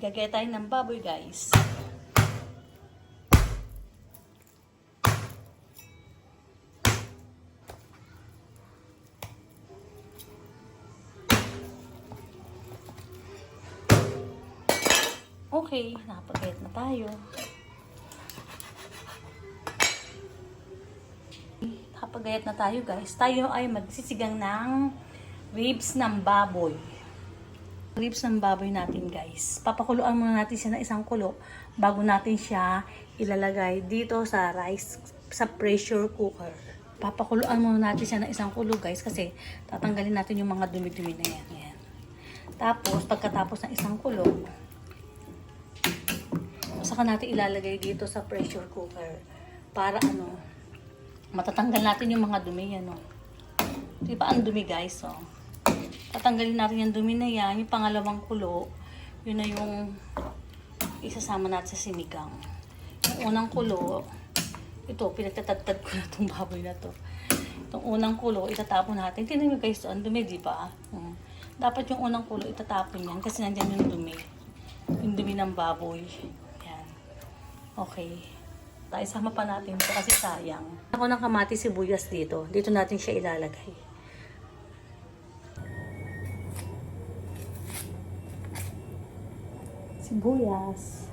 Gagaya tayo ng baboy, guys. Okay, nakapagayat na tayo. Nakapagayat na tayo, guys. Tayo ay magsisigang ng ribs ng baboy. Ribs ng baboy natin, guys. Papakuluan muna natin siya ng isang kulo bago natin siya ilalagay dito sa rice, sa pressure cooker. Papakuluan muna natin siya ng isang kulo, guys, kasi tatanggalin natin yung mga dumi-dumi na yan. Ayan. Tapos, pagkatapos ng isang kulo, saka natin ilalagay dito sa pressure cooker para matatanggal natin yung mga dumi yan. Diba ang dumi, guys? Tatanggalin natin yung dumi na yan. Yung pangalawang kulo, yun na yung isasama natin sa sinigang. Yung unang kulo, ito, pinagtatagtad ko na itong baboy na to. Itong unang kulo, itatapon natin. Tingnan nyo, guys, ang dumi, diba? Dapat yung unang kulo, itatapon yan kasi nandyan yung dumi. Yung dumi ng baboy. Yan. Okay. Tayo, sama pa natin ito kasi sayang. Ako ng kamatis sibuyas dito. Dito natin siya ilalagay. Sibuyas.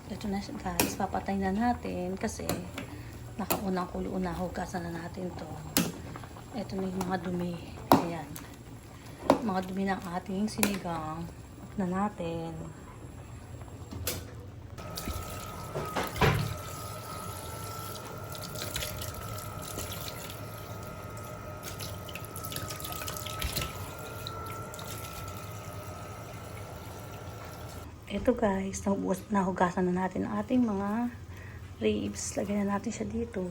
Ito na siya, guys. Papatay na natin kasi nakaunang kulo na, hugasan na natin to. Ito na yung mga dumi. Ayan. Mga dumi ng ating sinigang. Off na natin. Ito, guys, nahugasan na natin ang ating mga ribs. Lagyan na natin siya dito.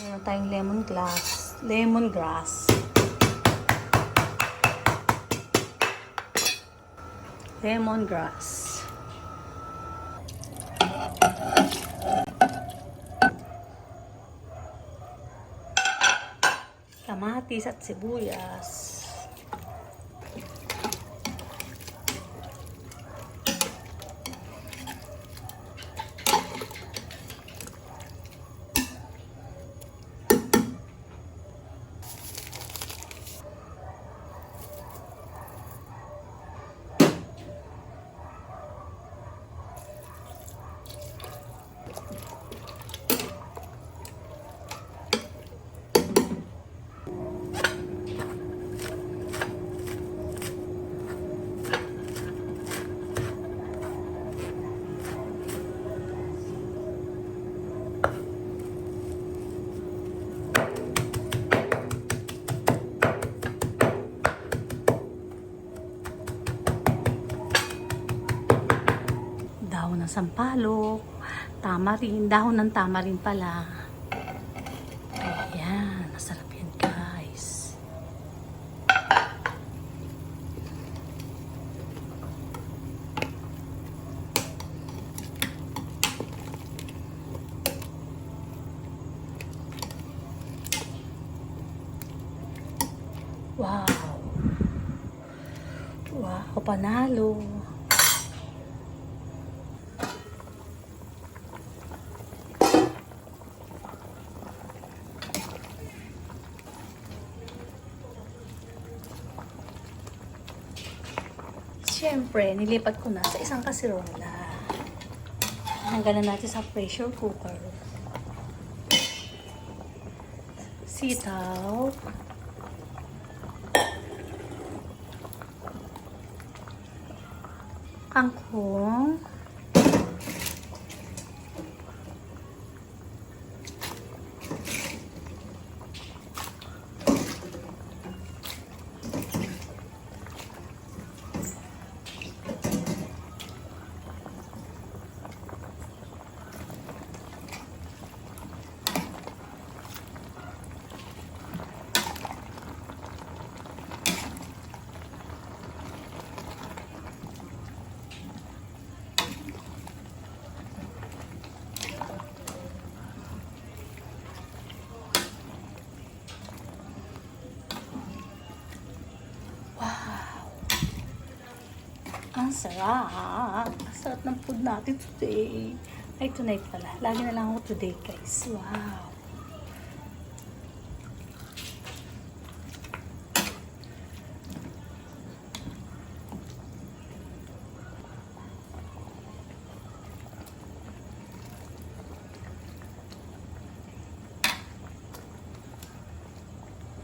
Meron tayong lemongrass. Kamatis at sibuyas. Dahon ng sampalok, tamarin, dahon ng tamarin pala. Ayan, masarap yan, guys. Wow. Wow, panalo. Siyempre, nilipat ko na sa isang kasirola. Hangganan natin sa pressure cooker. Sitaw. Kangkong. sarap. Ang sarap ng food natin today. Ay, tonight pala. Lagi na lang ako today, guys. Wow.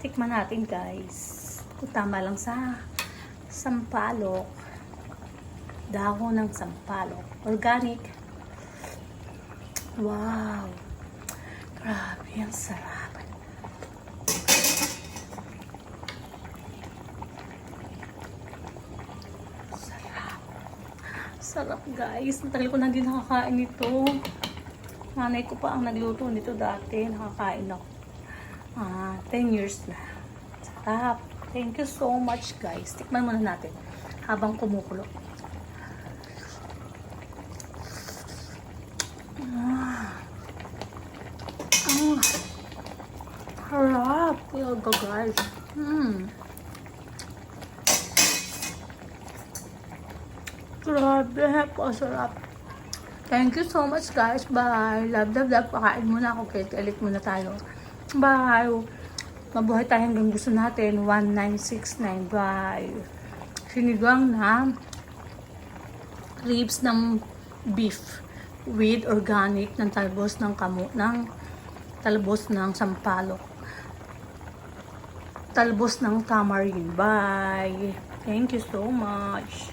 Tikman natin, guys. Kung tama lang sa sampalok. Dahon ng sampalok. Organic. Wow. Grabe, ang sarap. Sarap. Sarap, guys. Matagal ko na din nakakain nito. Nanay ko pa ang nagluto nito dati. Nakakain ako. 10 years na. Sarap. Thank you so much, guys. Tikman muna natin habang kumukulo. Harap. Talaga, guys. Grabe. Pasarap. Thank you so much, guys. Bye. Love, love, love. Pakain muna ako. Kaya muna tayo. Bye. Mabuhay tayo hanggang gusto natin. 1969. Bye. Sinigang na ribs ng beef with organic ng talbos ng talbos ng sampalok. Talbos ng tamarind. Bye. Thank you so much.